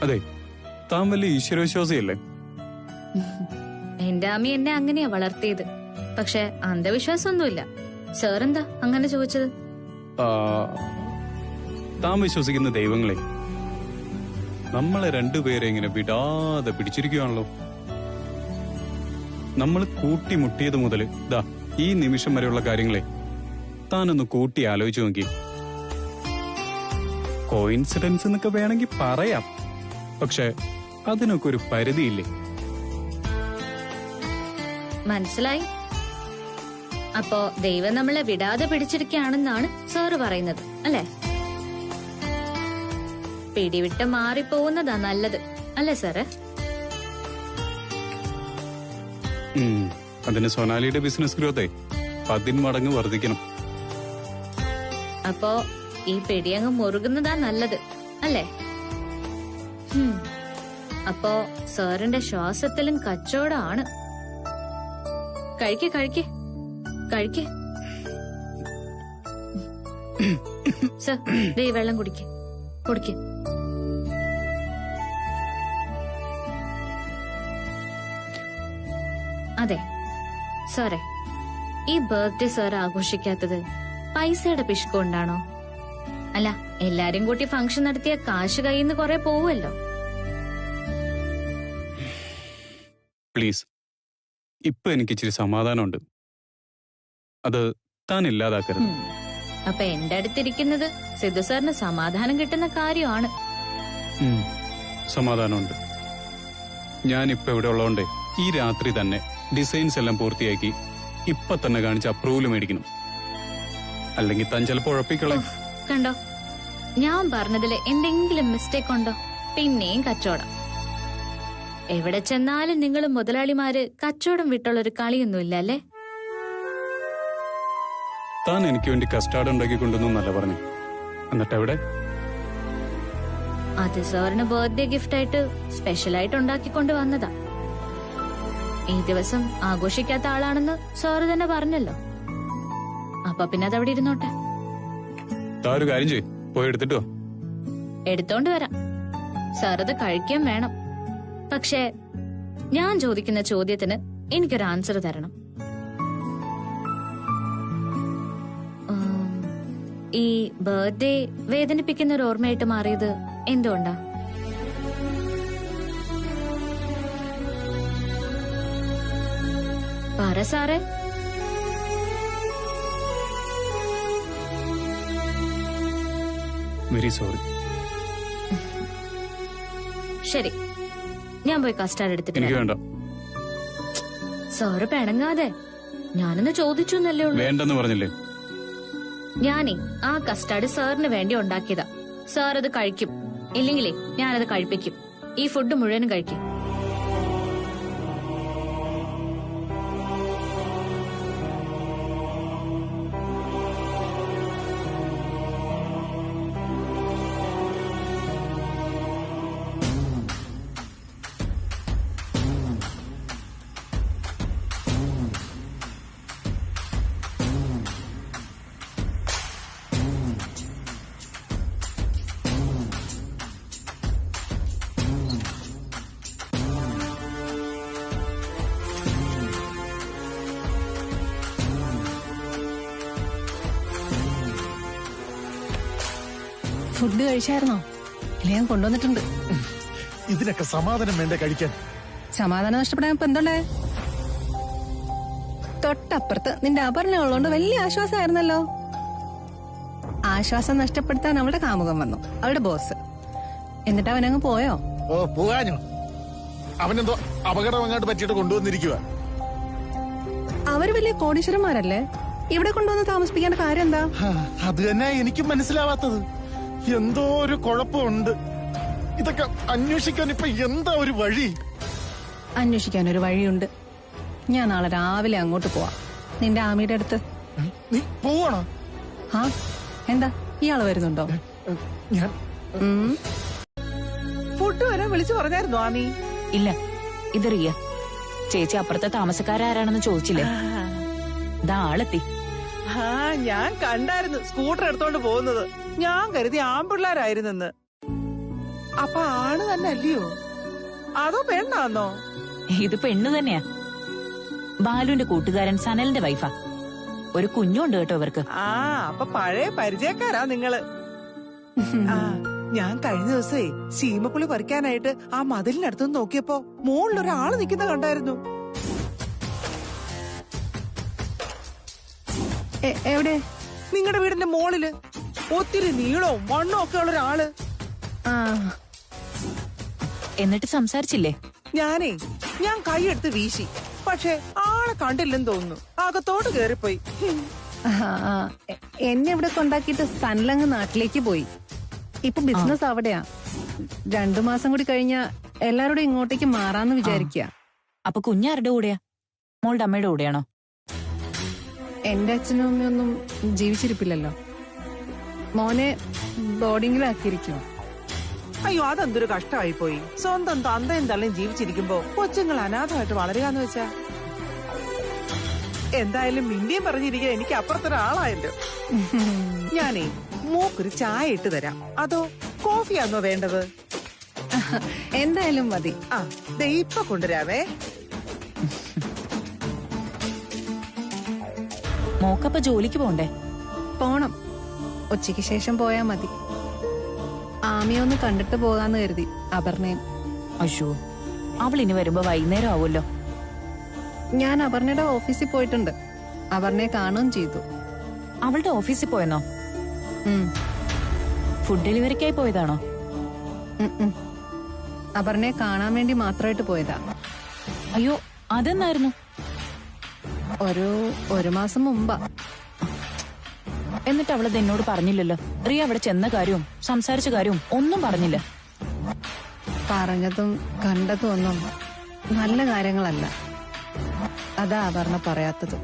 അതെ, താൻ വലിയ ഈശ്വരവിശ്വാസിയല്ലേ? എന്റെ അമ്മ എന്നെ അങ്ങനെയാ വളർത്തിയത്. പക്ഷെ അന്ധവിശ്വാസമൊന്നുമില്ല. സാർ എന്താ അങ്ങനെ ചോദിച്ചത്? താൻ വിശ്വസിക്കുന്ന ദൈവങ്ങളെ നമ്മളെ രണ്ടുപേരെ ഇങ്ങനെ വിടാതെ പിടിച്ചിരിക്കുകയാണല്ലോ. നമ്മൾ കൂട്ടിമുട്ടിയത് മുതൽ ദാ ഈ നിമിഷം വരെയുള്ള കാര്യങ്ങളെ താനൊന്ന് കൂട്ടി ആലോചിച്ചു നോക്കി. കോയിൻസിഡൻസ് എന്നൊക്കെ വേണമെങ്കിൽ പറയാം, പക്ഷെ അതിനൊക്കെ ഒരു പരിധിയില്ലേ? മനസ്സിലായി. അപ്പോ ദൈവം നമ്മളെ വിടാതെ പിടിച്ചിരിക്കുകയാണെന്നാണ് സാറ് പറയുന്നത് അല്ലേ? പിടിവിട്ട് മാറിപ്പോകുന്നതാ നല്ലത് അല്ലേ സാറ്? അതിന് സൊനാലിയുടെ ബിസിനസ് ഗ്രോത്തെ 10 മടങ്ങ് വർദ്ധിക്കണം. അപ്പോ ഈ പിടിയങ്ങ് മുറുകുന്നതാ നല്ലത് അല്ലേ? അപ്പോ സാറിന്റെ ശ്വാസത്തിലും കച്ചവടമാണ്. കഴിക്ക് കഴിക്ക് കഴിക്ക്. സർ, ദേ വെള്ളം കുടിക്ക് കുടിക്ക്. അതെ സാറേ, ഈ ബർത്ത്ഡേ സാർ ആഘോഷിക്കാത്തത് പൈസയുടെ പിശുക്കൊണ്ടാണോ? അല്ല, എല്ലാരും കൂട്ടി ഫംഗ്ഷൻ നടത്തിയ കാശ് കയ്യിൽ നിന്ന് കുറെ പോവുമല്ലോ. പ്ലീസ്, ഇപ്പൊ എനിക്ക് ഇച്ചിരി സമാധാനമുണ്ട്. അത് താൻ ഇല്ലാതാക്കരുത്. അപ്പൊ എന്റെ അടുത്തിരിക്കുന്നത് സിദ്ധു സാറിന് സമാധാനം കിട്ടുന്ന കാര്യമാണ്. സമാധാനമുണ്ട്. ഞാനിപ്പോ ഇവിടെ ഉള്ളതുകൊണ്ട് ഈ രാത്രി തന്നെ ഡിസൈൻസ് എല്ലാം പൂർത്തിയാക്കി ഇപ്പൊ തന്നെ കാണിച്ച് അപ്രൂവൽ മേടിക്കണം. അല്ലെങ്കിൽ താൻ ചിലപ്പോ ഉഴപ്പിക്കളെ. കണ്ടോ, ഞാൻ പറഞ്ഞതില് എന്തെങ്കിലും മിസ്റ്റേക്ക് ഉണ്ടോ? പിന്നെയും കച്ചവടം. എവിടെ ചെന്നാലും നിങ്ങൾ മുതലാളിമാര് കച്ചവടം വിട്ടുള്ളൊരു കളിയൊന്നുമില്ല അല്ലേ? താൻ എനിക്ക് വേണ്ടി കസ്റ്റാർഡ് ഉണ്ടാക്കി കൊണ്ടുവന്നല്ല പറഞ്ഞു. എന്നിട്ട് എവിടെ? അത് സാറിന് ബർത്ത്ഡേ ഗിഫ്റ്റ് ആയിട്ട് സ്പെഷ്യലായിട്ട് ഉണ്ടാക്കിക്കൊണ്ട് വന്നതാ. ഈ ദിവസം ആഘോഷിക്കാത്ത ആളാണെന്ന് സാറ് തന്നെ പറഞ്ഞല്ലോ. അപ്പൊ പിന്നെ അതവിടെ ഇരുന്നോട്ടെ. ഒരു കാര്യം ചെയ്യ്, പോയി എടുത്തിട്ടോ. എടുത്തോണ്ട് വരാം. സാറത് കഴിക്കാൻ വേണം. പക്ഷേ ഞാൻ ചോദിക്കുന്ന ചോദ്യത്തിന് എനിക്കൊരു ആൻസർ തരണം. ഈ ബർത്ത്ഡേ വേദനിപ്പിക്കുന്ന ഒരു ഓർമ്മയായിട്ട് മാറിയത് എന്തുകൊണ്ടാ? പറ സാറേ. Very sorry. ശരി, ഞാൻ പോയി കസ്റ്റാർഡ് എടുത്തിട്ട് എനിക്ക് വേണ്ട. സാറ് പിണങ്ങാതെ. ഞാനൊന്ന് ചോദിച്ചു എന്നല്ലേ ഉള്ളൂ. വേണ്ടെന്ന് പറഞ്ഞില്ലേ? ഞാനേ ആ കസ്റ്റാർഡ് സാറിന് വേണ്ടി ഉണ്ടാക്കിയതാ. സാർ അത് കഴിക്കും, ഇല്ലെങ്കിലേ ഞാനത് കഴിപ്പിക്കും. ഈ ഫുഡ് മുഴുവനും കഴിക്കും. ഫുഡ് കഴിച്ചായിരുന്നോ? ഇല്ല, ഞാൻ കൊണ്ടുവന്നിട്ടുണ്ട്. ഇതിനൊക്കെ സമാധാനം വേണ്ടേ കഴിക്കാൻ? സമാധാനം നഷ്ടപ്പെടാൻ ഇപ്പൊ എന്തുണ്ടേ? തൊട്ടപ്പുറത്ത് നിന്റെ അപർണ ഉള്ളതുകൊണ്ട് വലിയ ആശ്വാസമായിരുന്നല്ലോ. ആശ്വാസം നഷ്ടപ്പെടുത്താൻ അവളുടെ കാമുകം വന്നു, അവളുടെ ബോസ്. എന്നിട്ട് അവനങ്ങ് പോയോ? ഓ, പോകാനോ? അവനെന്തോ അപകടം അങ്ങോട്ട് പറ്റിയിട്ട് കൊണ്ടുവന്നിരിക്കുക. അവര് വലിയ കോടീശ്വരന്മാരല്ലേ? ഇവിടെ കൊണ്ടുവന്ന് താമസിപ്പിക്കേണ്ട കാര്യം എന്താ? അത് തന്നെ എനിക്കും മനസ്സിലാവാത്തത്. എന്തോ ഒരു കുഴപ്പമുണ്ട്. ഇതൊക്കെ അന്വേഷിക്കാൻ ഇപ്പൊ എന്താ ഒരു വഴി? അന്വേഷിക്കാൻ ഒരു വഴിയുണ്ട്. ഞാൻ നാളെ രാവിലെ അങ്ങോട്ട് പോവാം, നിന്റെ ആമിയുടെ അടുത്ത്. നീ പോവാണോ? ആ, എന്താ ഇയാള് വരുന്നുണ്ടോ? ഞാൻ ഫുഡ് വരെ വിളിച്ചു പറഞ്ഞായിരുന്നു ആമി? ഇല്ല, ഇത് റിയ ചേച്ചി. അപ്പുറത്തെ താമസക്കാരാരാണെന്ന് ചോദിച്ചില്ലേ? ഇതാ ആളെത്തി. ആ, ഞാൻ കണ്ടായിരുന്നു സ്കൂട്ടർ എടുത്തോണ്ട് പോകുന്നത്. ഞാൻ കരുതി ആമ്പിള്ളാരായിരുന്നെന്ന്. അപ്പൊ ആണ് തന്നെ അല്ലയോ? അതോ പെണ്ണാന്നോ? ഇത് പെണ്ണ് തന്നെയാ. ബാലുവിന്റെ കൂട്ടുകാരൻ സനലിന്റെ വൈഫാ. ഒരു കുഞ്ഞുണ്ട് കേട്ടോ ഇവർക്ക്. ആ അപ്പൊ പഴയ പരിചയക്കാരാ നിങ്ങള്. ആ ഞാൻ കഴിഞ്ഞ ദിവസേ ശീമക്കുളി പറിക്കാനായിട്ട് ആ മതിലിനടുത്ത് നോക്കിയപ്പോ മുകളിലൊരാള് നിക്കുന്ന കണ്ടായിരുന്നു. എവിടെ? നിങ്ങളുടെ വീടിന്റെ മോളില് ഒത്തിരി നീളവും മണ്ണും ഒക്കെ ഉള്ള ഒരാള്. ആ എന്നിട്ട് സംസാരിച്ചില്ലേ? ഞാൻ കൈയെടുത്ത് വീശി, പക്ഷെ ആളെ കണ്ടില്ലെന്ന് തോന്നുന്നു. അകത്തോട്ട് കേറിപ്പോയി. എന്നെ ഇവിടെ കൊണ്ടാക്കിയിട്ട് സനലങ്ങ് നാട്ടിലേക്ക് പോയി. ഇപ്പൊ ബിസിനസ് അവിടെയാ. 2 മാസം കൂടി കഴിഞ്ഞാ എല്ലാരോടും ഇങ്ങോട്ടേക്ക് മാറാന്ന് വിചാരിക്കുക. അപ്പൊ കുഞ്ഞാരുടെ കൂടെയാ? മോളുടെ അമ്മയുടെ കൂടെയാണോ? എന്റെ അച്ഛനും അമ്മയൊന്നും ജീവിച്ചിരിപ്പില്ലല്ലോ. മോനെ ബോർഡിങ്ങിലാക്കിയിരിക്കുവോ. അയ്യോ അതെന്തൊരു കഷ്ടമായി പോയി. സ്വന്തം തന്തയും തള്ളയും ജീവിച്ചിരിക്കുമ്പോ കൊച്ചുങ്ങൾ അനാഥമായിട്ട് വളരുകയെന്ന് വെച്ചാ. എന്തായാലും മിണ്ടിയും പറഞ്ഞിരിക്കാൻ എനിക്ക് അപ്പുറത്തൊരാളായല്ലോ. മോക്കൊരു ചായ ഇട്ട് തരാം. അതോ കോഫിയാന്നോ വേണ്ടത്? എന്തായാലും മതി. ആ ദേ ഇപ്പൊ കൊണ്ടുവരാവേ. മോക്കപ്പ ജോലിക്ക് പോണ്ടേ? പോണം. ഉച്ചയ്ക്ക് ശേഷം പോയാ മതി. ആമിയൊന്ന് കണ്ടിട്ട് പോകാന്ന് കരുതി. അപർണയും. അയ്യോ, അവൾ ഇനി വരുമ്പോ വൈകുന്നേരം ആവുമല്ലോ. ഞാൻ അപർണയുടെ ഓഫീസിൽ പോയിട്ടുണ്ട്. അപർണയെ കാണുകയും ചെയ്തു. അവളുടെ ഓഫീസിൽ പോയെന്നോ? ഫുഡ് ഡെലിവറിക്കായി പോയതാണോ? അപർണയെ കാണാൻ വേണ്ടി മാത്രമായിട്ട് പോയതാ. അയ്യോ, അതെന്നായിരുന്നു? ഒരു മാസം മുമ്പാ. എന്നിട്ട് അവളത് എന്നോട് പറഞ്ഞില്ലല്ലോ. റിയ അവിടെ ചെന്ന കാര്യവും സംസാരിച്ച കാര്യവും ഒന്നും പറഞ്ഞില്ല. പറഞ്ഞതും കണ്ടതും ഒന്നും നല്ല കാര്യങ്ങളല്ല. അതാ അപർണ പറയാത്തത്.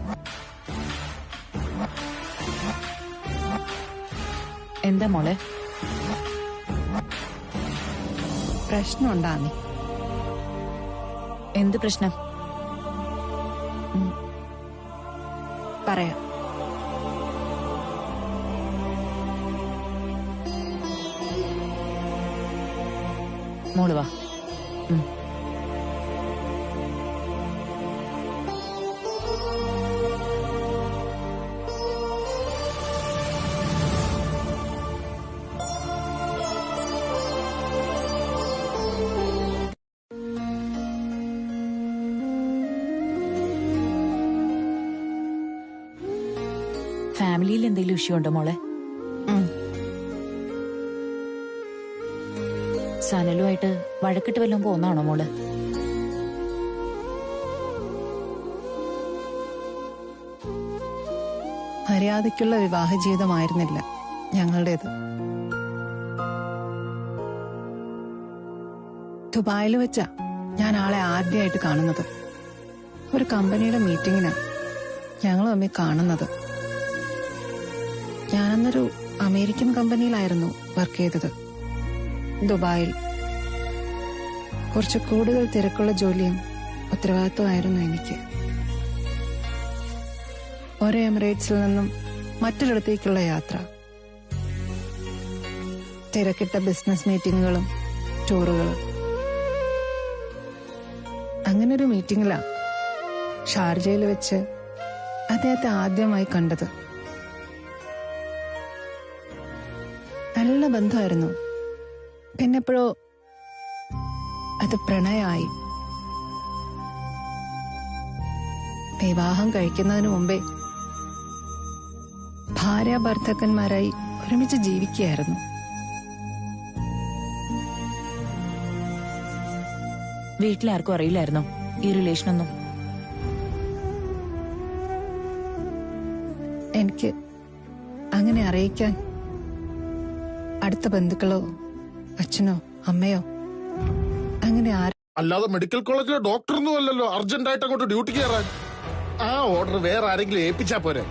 എന്താ മോളെ? പ്രശ്നമുണ്ടാ? എന്ത് പ്രശ്നം? പറയാം. മോള് വാ. ഫാമിലിയിൽ എന്തെങ്കിലും ഇഷ്യൂ ഉണ്ടോ മോളെ? സനലുമായിട്ട് വഴക്കിട്ട് വല്ലതും പോന്നാണോ മോള്? മര്യാദയ്ക്കുള്ള വിവാഹ ജീവിതമായിരുന്നില്ല ഞങ്ങളുടേത്. ദുബായിൽ വെച്ചാ ഞാൻ ആളെ ആദ്യമായിട്ട് കാണുന്നത്. ഒരു കമ്പനിയുടെ മീറ്റിങ്ങിനാ ഞങ്ങൾ തമ്മിൽ കാണുന്നത്. ഞാനന്നൊരു അമേരിക്കൻ കമ്പനിയിലായിരുന്നു വർക്ക് ചെയ്തത്. ദുബായിൽ കുറച്ച് കൂടുതൽ തിരക്കുള്ള ജോലിയും ഉത്തരവാദിത്വമായിരുന്നു എനിക്ക്. ഒരു എമിറേറ്റ്സിൽ നിന്നും മറ്റൊരിടത്തേക്കുള്ള യാത്ര, തിരക്കിട്ട ബിസിനസ് മീറ്റിങ്ങുകളും ടൂറുകളും. അങ്ങനൊരു മീറ്റിംഗിലാ ഷാർജയിൽ വെച്ച് അദ്ദേഹത്തെ ആദ്യമായി കണ്ടത്. നല്ല ബന്ധമായിരുന്നു. പിന്നെപ്പോഴോ അത് പ്രണയമായി. വിവാഹം കഴിക്കുന്നതിന് മുമ്പേ ഭാര്യ ഭർത്താക്കന്മാരായി ഒരുമിച്ച് ജീവിക്കുകയായിരുന്നു. വീട്ടിലാർക്കും അറിയില്ലായിരുന്നോ ഈ റിലേഷനൊന്നും? എനിക്ക് അങ്ങനെ അറിയിക്കാൻ അടുത്ത ബന്ധുക്കളോ അച്ഛനോ അമ്മയോ അങ്ങനെ ആരും. അല്ലാതെ മെഡിക്കൽ കോളേജിലെ ഡോക്ടറൊന്നും അല്ലല്ലോ അർജന്റായിട്ട് അങ്ങോട്ട് ഡ്യൂട്ടിക്ക് കയറാൻ. ആ ഓർഡർ വേറെ ആരെങ്കിലും ഏൽപ്പിച്ചാ പോരെ.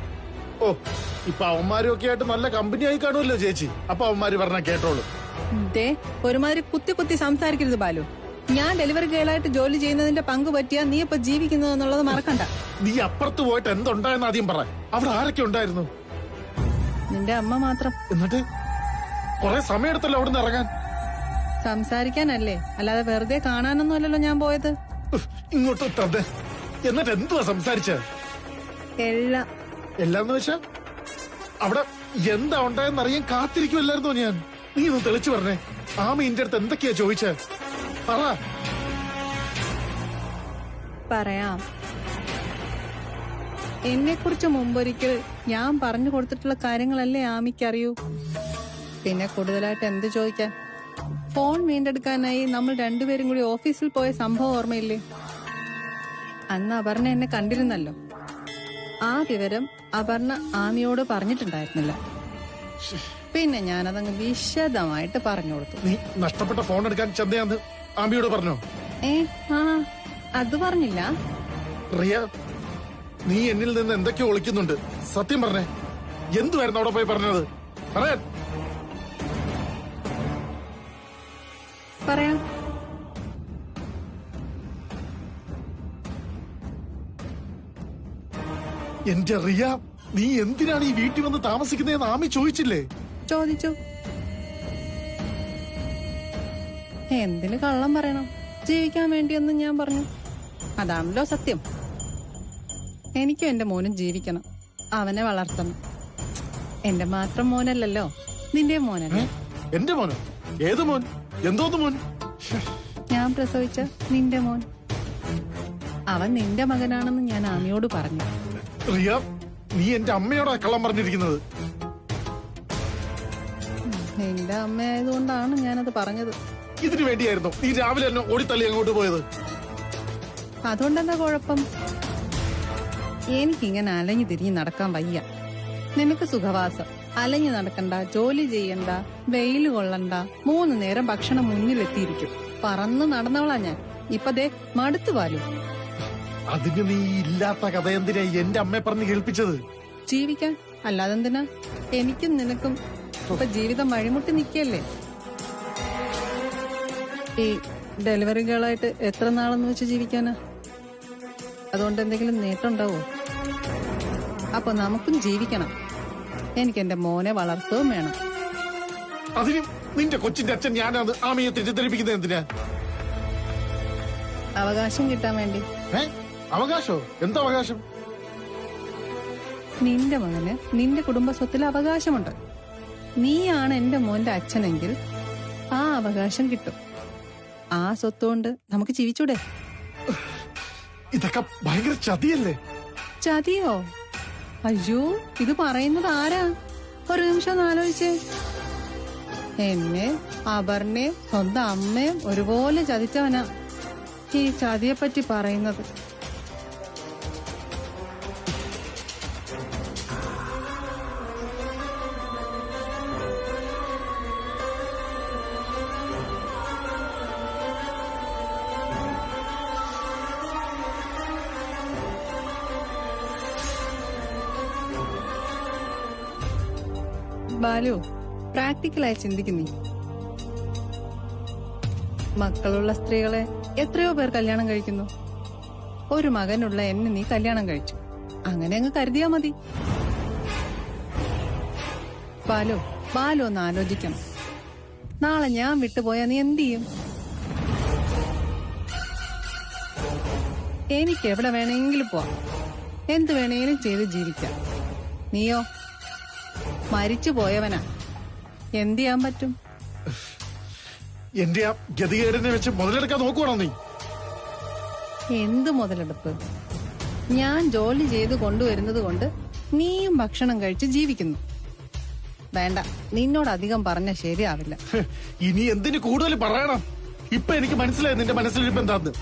ഓ ഇപ്പൊ അവന്മാരും ഒക്കെ ആയിട്ട് നല്ല കമ്പനി ആയി കാണുമല്ലോ ചേച്ചി. അപ്പൊ അവന്മാര് പറഞ്ഞ കേട്ടോളൂ. ഒരുമാതിരി കുത്തി കുത്തി സംസാരിക്കരുത് ബാലു. ഞാൻ ഡെലിവറി ഗേളായിട്ട് ജോലി ചെയ്യുന്നതിന്റെ പങ്ക് പറ്റിയാ നീ ഇപ്പൊ ജീവിക്കുന്നത് എന്നുള്ളത് മറക്കണ്ട. നീ അപ്പുറത്ത് പോയിട്ട് എന്തുണ്ടായെന്ന് ആദ്യം പറ. അവിടെ ആരൊക്കെ ഉണ്ടായിരുന്നു? നിന്റെ അമ്മ മാത്രം. എന്നിട്ട് കൊറേ സമയം എടുത്തല്ലോ അവിടുന്ന് ഇറങ്ങാൻ. സംസാരിക്കാനല്ലേ, അല്ലാതെ വെറുതെ കാണാനൊന്നും അല്ലല്ലോ ഞാൻ പോയത്. ഇങ്ങോട്ട് തന്നെ എന്നിട്ട് എന്തുവാ സംസാരിച്ച? എല്ലാം എല്ലാന്ന് വെച്ചാ അവിടെ എന്താ ഉണ്ടായെന്നറിയാൻ കാത്തിരിക്കുമല്ലായിരുന്നോ ഞാൻ? നീ ഒന്ന് തെളിച്ചു പറഞ്ഞേ. ആമി ഇന്റെ അടുത്ത് എന്തൊക്കെയാ ചോദിച്ചേ? പറ. പറയാം. എന്നെ കുറിച്ച് മുമ്പൊരിക്കൽ ഞാൻ പറഞ്ഞു കൊടുത്തിട്ടുള്ള കാര്യങ്ങളല്ലേ ആമിക്കറിയൂ. പിന്നെ കൂടുതലായിട്ട് എന്ത് ചോദിക്കാൻ? ഫോൺ വീണ്ടെടുക്കാനായി നമ്മൾ രണ്ടുപേരും കൂടി ഓഫീസിൽ പോയ സംഭവം ഓർമ്മയില്ലേ? അന്ന് അപർണ എന്നെ കണ്ടിരുന്നല്ലോ. ആ വിവരം അപർണ ആമിയോട് പറഞ്ഞിട്ടുണ്ടായിരുന്നില്ല. പിന്നെ ഞാനതങ്ങ് വിശദമായിട്ട് പറഞ്ഞു കൊടുത്തു. നീ നഷ്ടപ്പെട്ട ഫോൺ എടുക്കാൻ ചന്തയാന്ന് ആമിയോട് പറഞ്ഞോ? ആ അത് പറഞ്ഞില്ല. റിയ, നീ എന്നിൽ നിന്ന് എന്തൊക്കെയോ ഒളിക്കുന്നുണ്ട്. സത്യം പറഞ്ഞേ, എന്തുവായിരുന്നു അവിടെ പോയി പറഞ്ഞത്? പറയാൻ. പറയാം. എന്റെ റിയ, നീ എന്തിനാണ് ഈ വീട്ടിൽ വന്ന് താമസിക്കുന്നതെന്ന് ആമി ചോദിച്ചില്ലേ? ചോദിച്ചു. എന്തിന് കള്ളം പറയണം? ജീവിക്കാൻ വേണ്ടിയൊന്നും ഞാൻ പറഞ്ഞു. അതാണല്ലോ സത്യം. എനിക്കും എന്റെ മോനും ജീവിക്കണം, അവനെ വളർത്തണം. എന്റെ മാത്രം മോനല്ലല്ലോ, നിന്റെ മോനല്ലേ. എന്റെ മോനോ? ഏത് മോൻ? എന്തോന്ന് മോൻ? ഞാൻ പ്രസവിച്ച നിന്റെ മോൻ. അവൻ നിന്റെ മകനാണെന്ന് ഞാൻ ആമിയോട് പറഞ്ഞു. റിയ, നീ എന്റെ അമ്മയോടാ കള്ളം പറഞ്ഞിരിക്കുന്നത്. നിന്റെ അമ്മയായതുകൊണ്ടാണ് ഞാനത് പറഞ്ഞത്. ഇതിനു വേണ്ടിയായിരുന്നു നീ രാവിലെ തന്നെ ഓടിത്തള്ളി അങ്ങോട്ട് പോയത്? അതുകൊണ്ടെന്താ കുഴപ്പം? എനിക്കിങ്ങനെ അലഞ്ഞു തിരിഞ്ഞ് നടക്കാൻ വയ്യ. നിനക്ക് സുഖവാസം. അലഞ്ഞു നടക്കണ്ട, ജോലി ചെയ്യണ്ട, വെയിൽ കൊള്ളണ്ട, 3 നേരം ഭക്ഷണം മുന്നിലെത്തിയിരിക്കും. പറന്ന് നടന്നവളാ ഞാൻ. ഇപ്പൊ ദേ മടുത്തു പാലും. അതിന് നീ ഇല്ലാത്ത കഥ എന്തിനാ എന്റെ അമ്മയെ പറഞ്ഞ് കേൾപ്പിച്ചത്? ജീവിക്കാൻ, അല്ലാതെന്തിനാ? എനിക്കും നിനക്കും ഇപ്പൊ ജീവിതം വഴിമുട്ടി നിക്കല്ലേ. ഈ ഡെലിവറി ഗേളായിട്ട് എത്ര നാളെന്ന് വെച്ച് ജീവിക്കാനാ? അതുകൊണ്ട് എന്തെങ്കിലും നേട്ടമുണ്ടാവോ? അപ്പൊ നമുക്കും ജീവിക്കണം. എനിക്ക് എന്റെ മോനെ വളർത്തുകയും വേണം. അതിനും നിന്റെ കൊച്ചിന്റെ അച്ഛൻ ഞാനാണ് ആമയെ തെറ്റിദ്ധരിപ്പിക്കുന്നത് എന്തിനാ? അവകാശം കിട്ടാൻ വേണ്ടി. അവകാശോ? എന്താ അവകാശം? നിന്റെ മകന് നിന്റെ കുടുംബ സ്വത്തിൽ അവകാശമുണ്ട്. നീയാണ് എന്റെ മോന്റെ അച്ഛനെങ്കിൽ ആ അവകാശം കിട്ടും. ആ സ്വത്തുകൊണ്ട് നമുക്ക് ജീവിച്ചൂടെ? ഇതൊക്കെ ഭയങ്കര ചതിയല്ലേ? ചതിയോ? അയ്യോ, ഇത് പറയുന്നത് ആരാ? ഒരു നിമിഷം ഒന്ന് ആലോചിച്ചേ. എന്നെ, അപർണയെ, സ്വന്തം അമ്മയും ഒരുപോലെ ചതിച്ചവനാ ഈ ചതിയെപ്പറ്റി പറയുന്നത്. ബാലു, പ്രാക്ടിക്കലായി ചിന്തിക്കുന്നീ. മക്കളുള്ള സ്ത്രീകളെ എത്രയോ പേർ കല്യാണം കഴിക്കുന്നു. ഒരു മകനുള്ള എന്നെ നീ കല്യാണം കഴിച്ചു. അങ്ങനെ അങ്ങ് കരുതിയാ മതി. ബാലു ഒന്ന് ആലോചിക്കണം. നാളെ ഞാൻ വിട്ടുപോയാ നീ എന്ത് ചെയ്യും? എനിക്ക് എവിടെ വേണമെങ്കിലും പോവാം, എന്ത് വേണേലും ചെയ്ത് ജീവിക്കാം. നീയോ മരിച്ചു പോയവനാ. എന്ത് ചെയ്യാൻ പറ്റും? എന്റെ ആ ഗതികേടിനെ വെച്ച് മുതലെടുക്കാൻ നോക്കുവാണോ നീ? എന്ത് മുതലെടുപ്പ്? ഞാൻ ജോലി ചെയ്ത് കൊണ്ടുവരുന്നത് കൊണ്ട് നീയും ഭക്ഷണം കഴിച്ച് ജീവിക്കുന്നു. വേണ്ട, നിന്നോട് അധികം പറഞ്ഞ ശരിയാവില്ല. ഇനി എന്തിന് കൂടുതൽ പറയണം? ഇപ്പൊ എനിക്ക് മനസ്സിലായി നിന്റെ മനസ്സിലിരിപ്പ് എന്താന്ന്.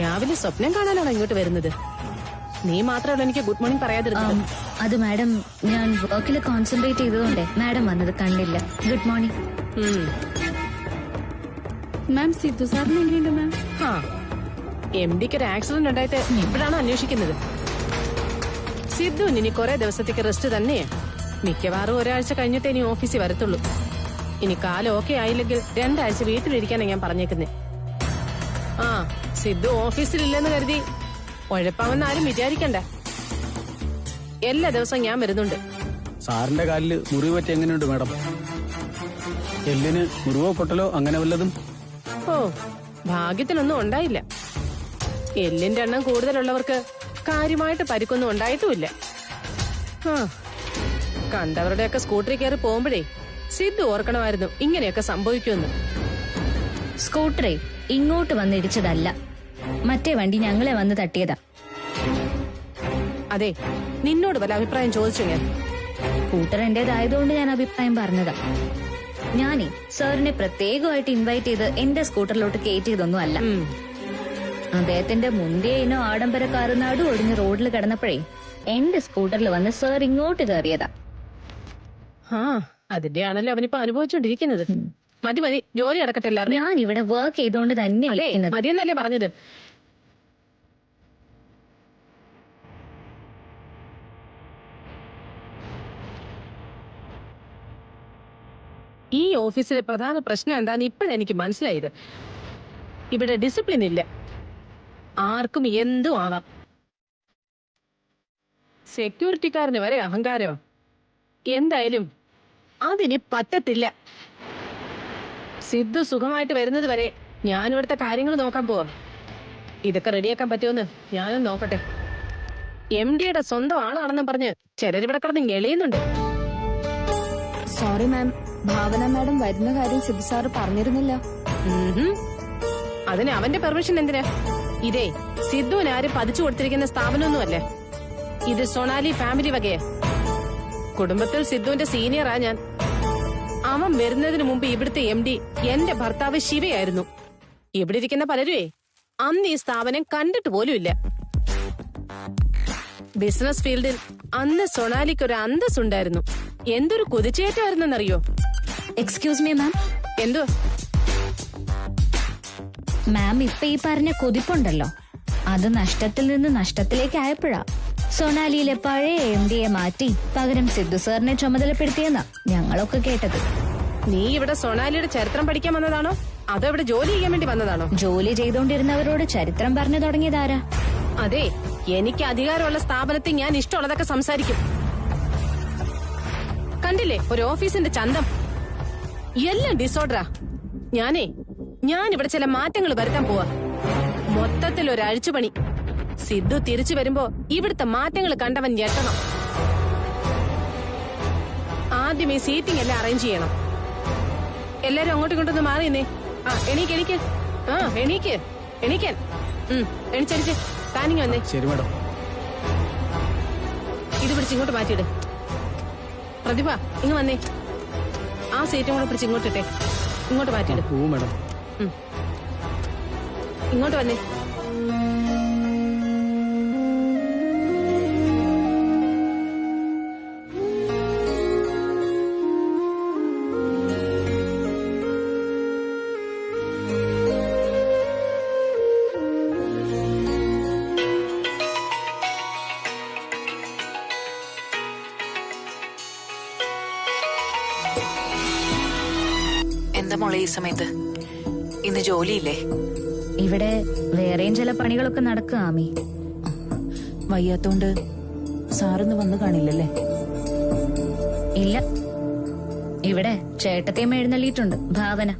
രാവിലെ സ്വപ്നം കാണാനാണോ ഇങ്ങോട്ട് വരുന്നത്? നീ മാത്രമല്ല എനിക്ക് ഗുഡ് മോർണിംഗ് പറയാതിരുന്നത്. അത് മാഡം, ഞാൻ വർക്കിൽ കോൺസെൻട്രേറ്റ് ചെയ്തതുകൊണ്ടേ മാഡം വന്നത് കണ്ടില്ല. Good morning ma'am. സിദ്ധു സാറിന് എങ്ങനെയുണ്ട് മാം? ആ, MDക്ക് ഒരു ആക്സിഡന്റ് ഉണ്ടായിട്ട് ഇപ്പോഴാണ് അന്വേഷിക്കുന്നത്. സിദ്ധുവിന് ഇനി കുറെ ദിവസത്തേക്ക് റെസ്റ്റ് തന്നെയാ. മിക്കവാറും ഒരാഴ്ച കഴിഞ്ഞിട്ടേ ഇനി ഓഫീസിൽ വരത്തുള്ളൂ. ഇനി കാലം ഓക്കെ ആയില്ലെങ്കിൽ 2 ആഴ്ച വീട്ടിലിരിക്കാനാണ് ഞാൻ പറഞ്ഞേക്കുന്നേ. ആ, സിദ്ധു ഓഫീസിലില്ലെന്ന് കരുതി ഉഴപ്പാമെന്ന് ആരും വിചാരിക്കണ്ട. എല്ലാ ദിവസവും ഞാൻ വരുന്നുണ്ട്. സാറിന്റെ കാലില് മുറിവ് പറ്റി എങ്ങനെയുണ്ട് മാഡം? എല്ലിന് മുറിവോ പൊട്ടലോ അങ്ങനെ വല്ലതും? ഓ, ഭാഗ്യത്തിനൊന്നും ഉണ്ടായില്ല. എല്ലിന്റെ എണ്ണം കൂടുതലുള്ളവർക്ക് കാര്യമായിട്ട് പരിക്കൊന്നും ഉണ്ടായിട്ടുമില്ല. ആ, കണ്ടവരുടെയൊക്കെ സ്കൂട്ടറിൽ കയറി പോകുമ്പോഴേ സിദ്ധു ഓർക്കണമായിരുന്നു ഇങ്ങനെയൊക്കെ സംഭവിക്കുമെന്ന്. സ്കൂട്ടറെ ഇങ്ങോട്ട് വന്നിടിച്ചതല്ല, മറ്റേ വണ്ടി ഞങ്ങളെ വന്ന് തട്ടിയതാ. അതെ, നിന്നോട് വല്ല അഭിപ്രായം ചോദിച്ചു ഞാൻ. സ്കൂട്ടർ എന്റേതായതുകൊണ്ട് ഞാൻ അഭിപ്രായം പറഞ്ഞതാ. ഞാനേ സാറിനെ പ്രത്യേകമായിട്ട് ഇൻവൈറ്റ് ചെയ്ത് എന്റെ സ്കൂട്ടറിലോട്ട് കയറ്റിയതൊന്നും അല്ല. അദ്ദേഹത്തിന്റെ മുന്തിയ ഇനോ ആഡംബര കാറ് നടു ഒടിഞ്ഞ് റോഡിൽ കിടന്നപ്പോഴേ എന്റെ സ്കൂട്ടറിൽ വന്ന് സാർ ഇങ്ങോട്ട് കയറിയതാ. ആ, അതിന്റെ ആണല്ലോ അവനിപ്പോ അനുഭവിച്ചോണ്ടിരിക്കുന്നത്. മതി മതി, ജോലി നടക്കട്ടെ എല്ലാവരും. ഞാൻ ഇവിടെ വർക്ക് ചെയ്തോണ്ട് തന്നെ ഇരിക്കുന്നത്. മതിയെന്നല്ലേ പറഞ്ഞത്? ഈ ഓഫീസിലെ പ്രധാന പ്രശ്നം എന്താന്ന് ഇപ്പോഴെനിക്ക് മനസ്സിലായത്. ഇവിടെ ഡിസിപ്ലിൻ ഇല്ല. ആർക്കും എന്തും ആവാം. സെക്യൂരിറ്റിക്കാരന് വരെ അഹങ്കാരമോ? എന്തായാലും അതിന് പറ്റത്തില്ല. സിദ്ധു സുഖമായിട്ട് വരുന്നത് വരെ ഞാനിവിടുത്തെ കാര്യങ്ങൾ നോക്കാൻ പോവാം. ഇതൊക്കെ റെഡിയാക്കാൻ പറ്റുമെന്ന് ഞാനും നോക്കട്ടെ. MD യുടെ സ്വന്തം ആളാണെന്നും പറഞ്ഞ് ചിലരിവിടെ കിടന്ന് ഞെളിയുന്നുണ്ട്. സോറി മാം, ഭാവന മാഡം വരുന്ന കാര്യം സിദ്ധു സാറ് പറഞ്ഞിരുന്നില്ല. അതിന് അവന്റെ പെർമിഷൻ എന്തിനാ? ഇതേ സിദ്ധുവിന് ആരും പതിച്ചു കൊടുത്തിരിക്കുന്ന സ്ഥാപനമൊന്നുമല്ലേ. ഇത് സൊണാലി ഫാമിലി വകയാ. കുടുംബത്തിൽ സിദ്ധുവിന്റെ സീനിയറാ ഞാൻ. അവൻ വരുന്നതിന് മുമ്പ് ഇവിടുത്തെ MD എന്റെ ഭർത്താവ് ശിവയായിരുന്നു. ഇവിടെ ഇരിക്കുന്ന പലരുവേ അന്ന് ഈ സ്ഥാപനം കണ്ടിട്ട് പോലുമില്ല. ബിസിനസ് ഫീൽഡിൽ അന്ന് സൊണാലിക്ക് ഒരു അന്തസ്സുണ്ടായിരുന്നു. എന്തൊരു കുതിച്ചേറ്റമായിരുന്നെന്നറിയോ? Excuse me ma'am. എന്തോ മാം ഇപ്പൊ ഈ പറഞ്ഞ കൊതിപ്പുണ്ടല്ലോ, അത് നഷ്ടത്തിൽ നിന്ന് നഷ്ടത്തിലേക്ക് ആയപ്പോഴാ സൊണാലിയിലെ പഴയ MD മാറ്റി പകരം സിദ്ധു സാറിനെ ചുമതലപ്പെടുത്തിയെന്നാ ഞങ്ങളൊക്കെ കേട്ടത്. നീ ഇവിടെ സൊണാലിയുടെ ചരിത്രം പഠിക്കാൻ വന്നതാണോ അതോ ഇവിടെ ജോലി ചെയ്യാൻ വേണ്ടി വന്നതാണോ? ജോലി ചെയ്തോണ്ടിരുന്നവരോട് ചരിത്രം പറഞ്ഞു തുടങ്ങിയതാരാ? അതെ, എനിക്ക് അധികാരമുള്ള സ്ഥാപനത്തിൽ ഞാൻ ഇഷ്ടമുള്ളതൊക്കെ സംസാരിക്കും. കണ്ടില്ലേ ഒരു ഓഫീസിന്റെ ചന്തം? എല്ലാം ഡിസോർഡറാ. ഞാനിവിടെ ചില മാറ്റങ്ങൾ വരുത്താൻ പോവാ. മൊത്തത്തിൽ ഒരു അഴിച്ചുപണി. സിദ്ധു തിരിച്ചു വരുമ്പോ ഇവിടുത്തെ മാറ്റങ്ങൾ കണ്ടവൻ ഞെട്ടണം. ആദ്യം ഈ സീറ്റിംഗ് എല്ലാം അറേഞ്ച് ചെയ്യണം. എല്ലാരും അങ്ങോട്ടും ഇങ്ങോട്ടൊന്ന് മാറിയെന്നേ. ആ, എണീക്ക്. ആ, എണീക്കാൻ. എണിച്ചടിച്ച് താനിങ് വന്നേ. ശരി മാഡം. ഇത് പിടിച്ച് ഇങ്ങോട്ട് മാറ്റിയിട്. പ്രതിഭ, ഇങ്ങ് വന്നേ. ആ സീറ്റും കൂടെ പിടിച്ച് ഇങ്ങോട്ടിട്ടെ. ഇങ്ങോട്ട് മാറ്റിയിട്. ഓ മാഡം. ഇങ്ങോട്ട് വന്നേ. എന്താ മോളെ ഈ സമയത്ത്? ഇന്ന് ജോലിയില്ലേ? ഇവിടെ വേറെയും ചില പണികളൊക്കെ നടക്കുക ആമി. വയ്യാത്തോണ്ട് സാറൊന്ന് വന്നു കാണില്ലല്ലേ? ഇല്ല, ഇവിടെ ചേട്ടത്തെയും എഴുന്നള്ളിയിട്ടുണ്ട് ഭാവന.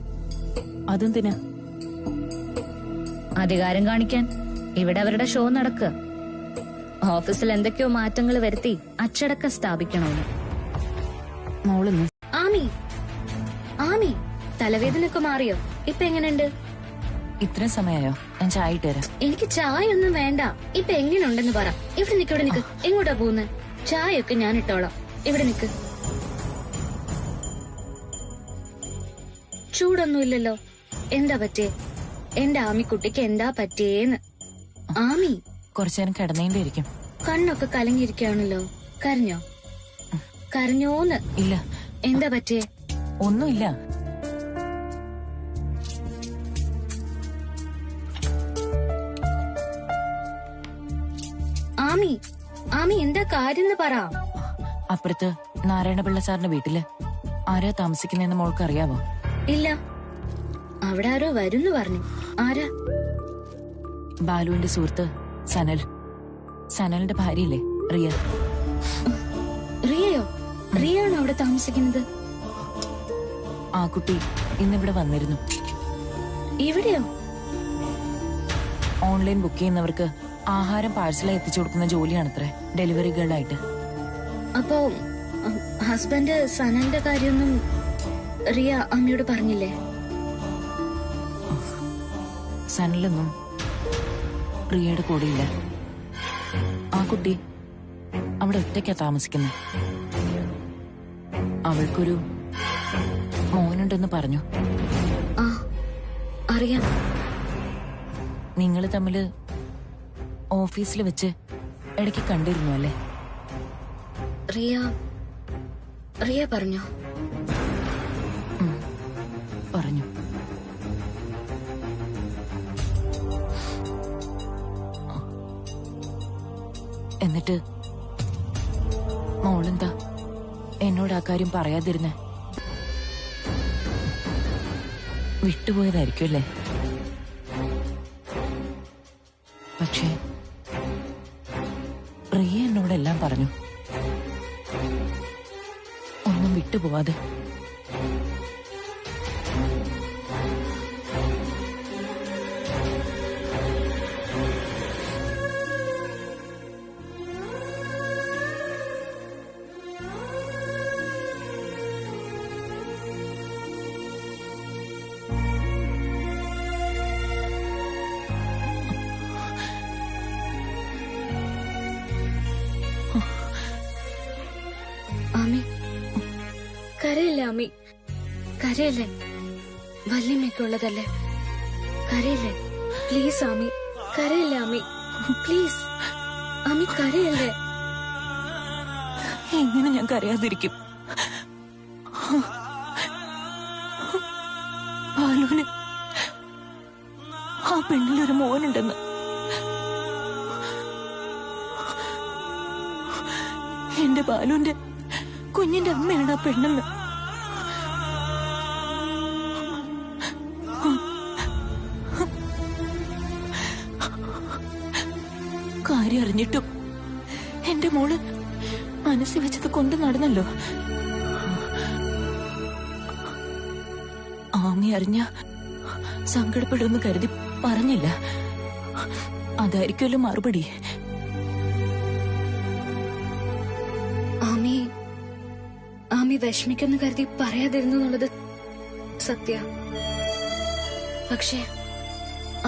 അതെന്തിനാ? അധികാരം കാണിക്കാൻ. ഇവിടെ അവരുടെ ഷോ നടക്കുക. ഓഫീസിൽ എന്തൊക്കെയോ മാറ്റങ്ങൾ വരുത്തി അച്ചടക്കം സ്ഥാപിക്കണമെന്ന്. മോളൊന്ന് ആമി തലവേദനയൊക്കെ മാറിയോ? ഇപ്പൊ എങ്ങനെയുണ്ട്? ഇത്രയും സമയമായോ? ഞാൻ ചായ ഇട്ട് തരാം. എനിക്ക് ചായ ഒന്നും വേണ്ട. ഇപ്പൊ എങ്ങനെയുണ്ടെന്ന് പറ. ഇവിടെ നിക്ക്. എങ്ങോട്ടാ പോകുന്നത്? ചായയൊക്കെ ഞാൻ ഇട്ടോളാം. ഇവിടെ നിക്ക്. ചൂടൊന്നുമില്ലല്ലോ. എന്താ പറ്റേ? എന്റെ ആമിക്കുട്ടിക്ക് എന്താ പറ്റേന്ന്? ആമി കുറച്ചേരം കിടന്നേണ്ടി ഇരിക്കും. കണ്ണൊക്കെ കലങ്ങിയിരിക്കുകയാണല്ലോ. കരഞ്ഞോന്ന്? ഇല്ല. എന്താ പറ്റേ? ഒന്നുമില്ല. ആമി എന്താ കാര്യം പറ. അപ്പുറത്ത് നാരായണപിള്ള സാറിന്റെ വീട്ടില് ആരാ താമസിക്കുന്നതെന്ന് മോൾക്ക് അറിയാവോ? ഇല്ല, അവിടെ ആരോ വരുന്നു പറഞ്ഞു. ആരാ? ബാലുവിന്റെ സുഹൃത്ത് സനൽ. സനലിന്റെ ഭാര്യയില്ലേ റിയ. റിയയോ? റിയാണോ അവിടെ താമസിക്കുന്നത്? ആ കുട്ടി ഇന്നിവിടെ വന്നിരുന്നു. എവിടെയോ? ഓൺലൈൻ ബുക്ക് ചെയ്യുന്നവർക്ക് ആഹാരം പാഴ്സലായി എത്തിച്ചു കൊടുക്കുന്ന ജോലിയാണത്രേ, ഡെലിവറി ഗേളായിട്ട്. അപ്പോ ഹസ്ബൻഡ് സനലിന്റെ കാര്യമൊന്നും റിയ അമ്മയോട് പറഞ്ഞില്ലേ? സനലൊന്നും റിയയുടെ കൂടെയില്ല. ആ കുട്ടി അവിടെ ഒറ്റയ്ക്കാ താമസിക്കുന്നത്. അവൾക്കൊരു മോനുണ്ടെന്ന് പറഞ്ഞു. ആ അറിയാം. നിങ്ങൾ തമ്മില് ഓഫീസിൽ വെച്ച് ഇടയ്ക്ക് കണ്ടിരുന്നു അല്ലേ? റിയ പറഞ്ഞോ? പറഞ്ഞു. എന്നിട്ട് മോളെന്താ എന്നോട് ആ കാര്യം പറയാതിരുന്നേ? വിട്ടുപോയതായിരിക്കും അല്ലേ? പക്ഷേ റിയ എന്നോടെല്ലാം പറഞ്ഞു, ഒന്നും വിട്ടുപോവാതെ. ആമി കരയില്ലേ? ആമി കരയില്ലേ? വല്യമ്മയ്ക്കുള്ളതല്ലേ? കരയില്ലേ? പ്ലീസ് ആമി കരയില്ലേ? ആമി പ്ലീസ്. ആമി കരയില്ലേ? എങ്ങനെ ഞാൻ കരയാതിരിക്കും? ബാലുവിന് ആ പെണ്ണിലൊരു മോനുണ്ടെന്ന് എന്റെ ബാലുവിന്റെ കുഞ്ഞിന്റെ അമ്മയാണ് ആ പെണ്ണെന്ന്. കാര്യം അറിഞ്ഞിട്ടും എന്റെ മോള് മനസ്സിൽ വെച്ചത് കൊണ്ട് നടന്നല്ലോ. ആമി അറിഞ്ഞ സങ്കടപ്പെടുമെന്ന് കരുതി പറഞ്ഞില്ല. അതായിരിക്കുമല്ലോ മറുപടി. ആമി വിഷമിക്കൊന്നു കരുതി പറയാതിരുന്നു എന്നുള്ളത് സത്യ. പക്ഷെ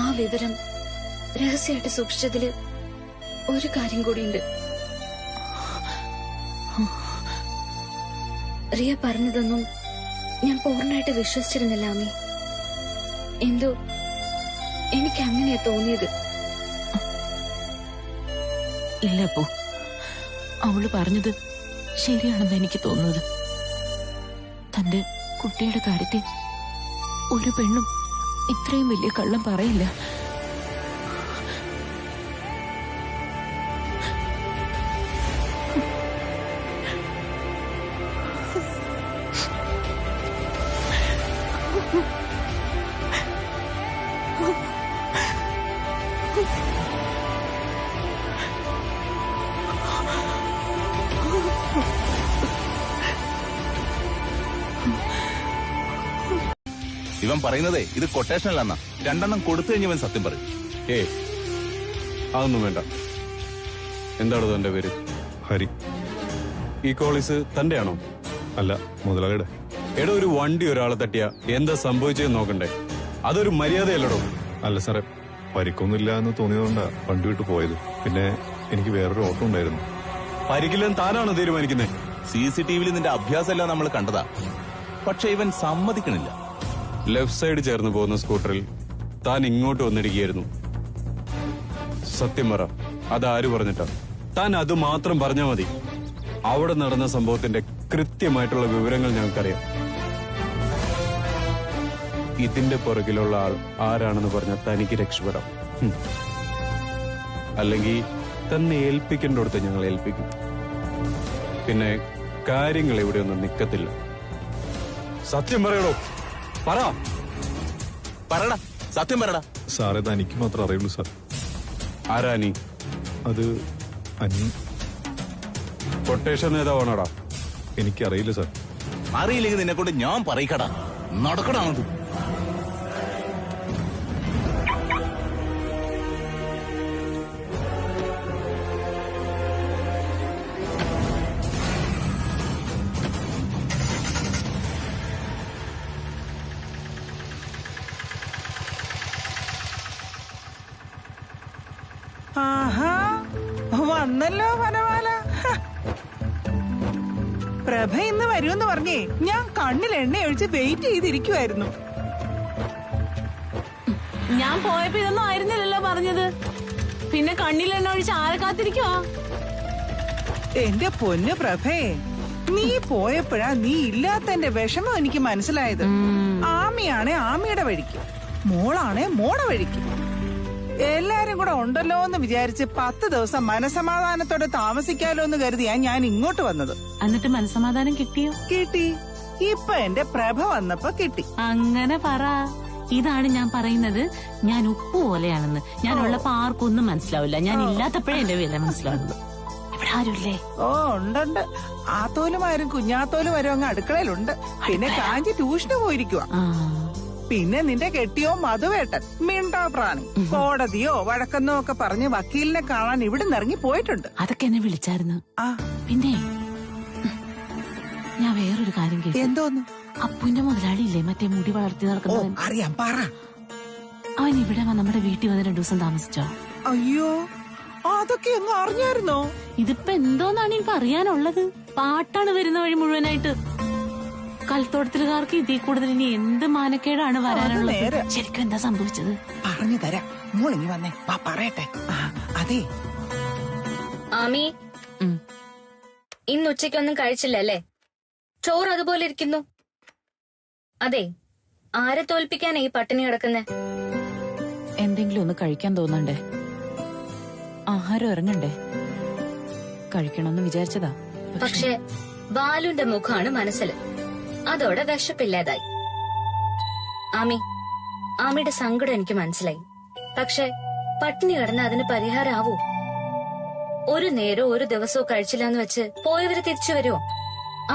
ആ വിവരം രഹസ്യമായിട്ട് സൂക്ഷിച്ചതില് ഒരു കാര്യം കൂടിയുണ്ട്. റിയ പറഞ്ഞതൊന്നും ഞാൻ പൂർണ്ണമായിട്ട് വിശ്വസിച്ചിരുന്നില്ല ആമി. എന്തോ എനിക്ക് അങ്ങനെയാ തോന്നിയത്. ഇല്ല അപ്പോ, അവള് പറഞ്ഞത് ശരിയാണെന്ന് എനിക്ക് തോന്നുന്നത്. തന്റെ കുട്ടിയുടെ കാര്യത്തിൽ ഒരു പെണ്ണും ഇത്രയും വലിയ കള്ളം പറയില്ല. ഇവൻ പറയുന്നതേ ഇത് കൊട്ടേഷനല്ലെന്നാ. 2 എണ്ണം കൊടുത്തു കഴിഞ്ഞവൻ സത്യം പറയും. അതൊന്നും വേണ്ട. എന്താണ് തന്റെ പേര്? ഹരി. ഈ കോളീസ് തന്റെ ആണോ? അല്ല, മുതലാളിയുടെ. എടോ, ഒരു വണ്ടി ഒരാളെ തട്ടിയ എന്താ സംഭവിച്ചതെന്ന് നോക്കണ്ടേ? അതൊരു മര്യാദയല്ലടോ. അല്ല സാറേ, പരിക്കൊന്നുമില്ല എന്ന് തോന്നിയതുകൊണ്ടാ വണ്ടി വിട്ട് പോയത്. പിന്നെ എനിക്ക് വേറൊരു ഓട്ടോ ഉണ്ടായിരുന്നു. പരിക്കില്ലെന്ന് താനാണോ തീരുമാനിക്കുന്നത്? CCTVയിൽ നിന്റെ അഭ്യാസമെല്ലാം നമ്മൾ കണ്ടതാ. പക്ഷെ ഇവൻ സമ്മതിക്കണില്ല. ലെഫ്റ്റ് സൈഡ് ചേർന്ന് പോകുന്ന സ്കൂട്ടറിൽ താൻ ഇങ്ങോട്ട് വന്നിരിക്കുകയായിരുന്നു. സത്യം പറ, അതാര് പറഞ്ഞിട്ടാ? താൻ അത് മാത്രം പറഞ്ഞാൽ മതി. അവിടെ നടന്ന സംഭവത്തിന്റെ കൃത്യമായിട്ടുള്ള വിവരങ്ങൾ ഞങ്ങൾക്കറിയാം. ഇതിന്റെ പുറകിലുള്ള ആൾ ആരാണെന്ന് പറഞ്ഞാൽ തനിക്ക് രക്ഷപ്പെടാം. അല്ലെങ്കിൽ തന്നെ ഏൽപ്പിക്കേണ്ടടുത്ത് ഞങ്ങൾ ഏൽപ്പിക്കും. പിന്നെ കാര്യങ്ങൾ ഇവിടെ ഒന്നും നിക്കത്തില്ല. സത്യം പറയണോ? പറടാ, സത്യം പറടാ. സാറേ, ഇത് എനിക്ക് മാത്രം അറിയുള്ളൂ സാർ. ആരാ അനി? അത് അനി കൊട്ടേഷൻ നേതാവാണോടാ? എനിക്കറിയില്ല സാർ. അറിയില്ലെങ്കിൽ നിന്നെ കൊണ്ട് ഞാൻ പറയിക്കടാ, നടക്കടാണത്. ആഹാ, വന്നല്ലോ വനമാല. പ്രഭ ഇന്ന് വരുമെന്ന് പറഞ്ഞേ ഞാൻ കണ്ണിൽ എണ്ണ ഒഴിച്ച് വെയിറ്റ് ചെയ്തിരിക്കുവായിരുന്നു. ഞാൻ പോയപ്പോ ഇതൊന്നും ആയിരുന്നില്ലല്ലോ പറഞ്ഞത്. പിന്നെ കണ്ണിലെണ്ണ ഒഴിച്ച് ആരെ കാത്തിരിക്കുവാ? എന്റെ പൊന്നു പ്രഭേ, നീ പോയപ്പോഴാ നീ ഇല്ലാത്തന്റെ വിഷമം എനിക്ക് മനസ്സിലായത്. ആമിയാണെ ആമിയുടെ വഴിക്ക്, മോളാണെ മോടെ വഴിക്ക്. എല്ലാരും കൂടെ ഉണ്ടല്ലോ എന്ന് വിചാരിച്ച് 10 ദിവസം മനസമാധാനത്തോടെ താമസിക്കാലോ എന്ന് കരുതിയാ ഞാൻ ഇങ്ങോട്ട് വന്നത്. എന്നിട്ട് മനസമാധാനം കിട്ടിയോ? കിട്ടി. ഇപ്പൊ എന്റെ പ്രഭ വന്നപ്പോ കിട്ടി. അങ്ങനെ പറ. ഇതാണ് ഞാൻ പറയുന്നത്, ഞാൻ ഉപ്പ് പോലെയാണെന്ന്. ഞാൻ ഉള്ളപ്പോ ആർക്കൊന്നും മനസ്സിലാവില്ല, ഞാൻ ഇല്ലാത്തപ്പോഴേ എന്റെ വില മനസ്സിലാവുള്ളൂ. ഇവിടെ ആരുമില്ലേ? ഓ ഉണ്ടുണ്ട്. ആത്തോലുമാരും കുഞ്ഞാത്തോലുമാരും അങ്ങ് അടുക്കളയിലുണ്ട്. പിന്നെ കാഞ്ചി ട്യൂഷന് പോയിരിക്കുവാ. പിന്നെ നിന്റെ കെട്ടിയോ മധുവേട്ടൻ മിണ്ടോ പ്രാണി കോടതിയോ വഴക്കെന്നോ ഒക്കെ പറഞ്ഞ് വക്കീലിനെ കാണാൻ ഇവിടെ ഇറങ്ങി പോയിട്ടുണ്ട്. അതൊക്കെ എന്നെ വിളിച്ചായിരുന്നു. പിന്നെ ഞാൻ വേറൊരു കാര്യം കേട്ടു. എന്തോന്നു? അപ്പുന്റെ മുതലാളിയില്ലേ, മറ്റേ മുടി വളർത്തി നടക്കുന്നത്? അറിയാം, പറ. അവൻ ഇവിടെ നമ്മുടെ വീട്ടിൽ വന്ന് 2 ദിവസം താമസിച്ചോ? അയ്യോ, അതൊക്കെ ഒന്ന് അറിഞ്ഞായിരുന്നോ? ഇതിപ്പോ എന്തോന്നാണ് എനിക്ക് അറിയാനുള്ളത്? പാട്ടാണ് വരുന്ന വഴി മുഴുവനായിട്ട്. കൽത്തോട്ടത്തിലുകാർക്ക് ഇതിൽ കൂടുതൽ ഇനി എന്ത് മാനക്കേടാണ് വരാനുള്ളത്? ശരിക്കും എന്താ സംഭവിച്ചത്? പറഞ്ഞു തരാം. മോളിങ്ങി വന്നേ, പറയട്ടെ. അതെ ആമി, ഇന്ന് ഉച്ചയ്ക്കൊന്നും കഴിച്ചില്ലല്ലേ? ചോറ് അതുപോലെ ഇരിക്കുന്നു. അതെ, ആരെ തോൽപ്പിക്കാനാ ഈ പട്ടിണി കിടക്കുന്നേ? എന്തെങ്കിലും ഒന്ന് കഴിക്കാൻ തോന്നണ്ടേ? ആഹാരം ഇറങ്ങണ്ടേ? കഴിക്കണമെന്ന് വിചാരിച്ചതാ. പക്ഷെ ബാലുന്റെ മുഖമാണ് മനസ്സിൽ. അതോടെ വിശപ്പില്ലാതായി. ആമിയുടെ സങ്കടം എനിക്ക് മനസ്സിലായി. പക്ഷെ പട്ടിണി കിടന്ന് അതിന് പരിഹാരമാവൂ? ഒരു നേരോ ഒരു ദിവസവും കഴിച്ചില്ലെന്ന് വെച്ച് പോയവര് തിരിച്ചു വരുമോ?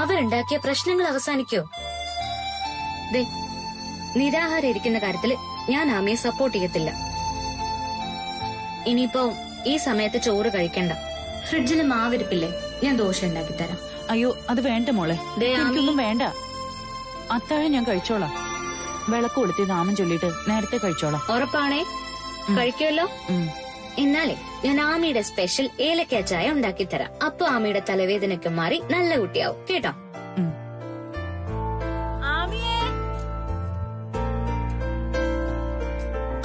അവരുണ്ടാക്കിയ പ്രശ്നങ്ങൾ അവസാനിക്കോ? നിരാഹാരം ഇരിക്കുന്ന കാര്യത്തില് ഞാൻ ആമിയെ സപ്പോർട്ട് ചെയ്യത്തില്ല. ഇനിയിപ്പോ ഈ സമയത്ത് ചോറ് കഴിക്കണ്ട. ഫ്രിഡ്ജിൽ മാവിരിപ്പില്ലേ, ഞാൻ ദോശ ഉണ്ടാക്കി തരാം. അയ്യോ, അത് വേണ്ട മോളെ, എനിക്കൊന്നും വേണ്ട. അത്താഴം ഞാൻ കഴിച്ചോളാം. വിളക്ക് കൊളുത്തി നാമം ചൊല്ലിട്ട് നേരത്തെ കഴിച്ചോളാം. ഉറപ്പാണേ? കഴിക്കുമല്ലോ. എന്നാലേ ഞാൻ ആമിയുടെ സ്പെഷ്യൽ ഏലക്ക ചായ ഉണ്ടാക്കി തരാം. അപ്പൊ ആമിയുടെ തലവേദനയൊക്കെ മാറി നല്ല കുട്ടിയാവും കേട്ടോ.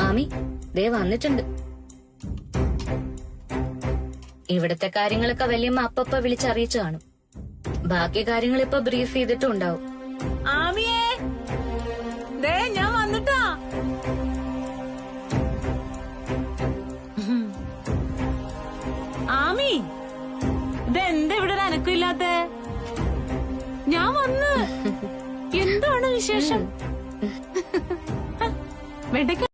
ആമി ദേ വന്നിട്ടുണ്ട്. ഇവിടത്തെ കാര്യങ്ങളൊക്കെ വല്യമ്മ അപ്പപ്പ വിളിച്ചറിയിച്ചു കാണും. ബാക്കി കാര്യങ്ങൾ ഇപ്പൊ ബ്രീഫ് ചെയ്തിട്ടും ഉണ്ടാവും. ഞാൻ വന്നിട്ടാ. ആമി, ഇതെന്താ ഇവിടെ ഒരു അനക്കമില്ലാത്ത? ഞാൻ വന്ന്. എന്താണ് വിശേഷം? വെണ്ടയ്ക്ക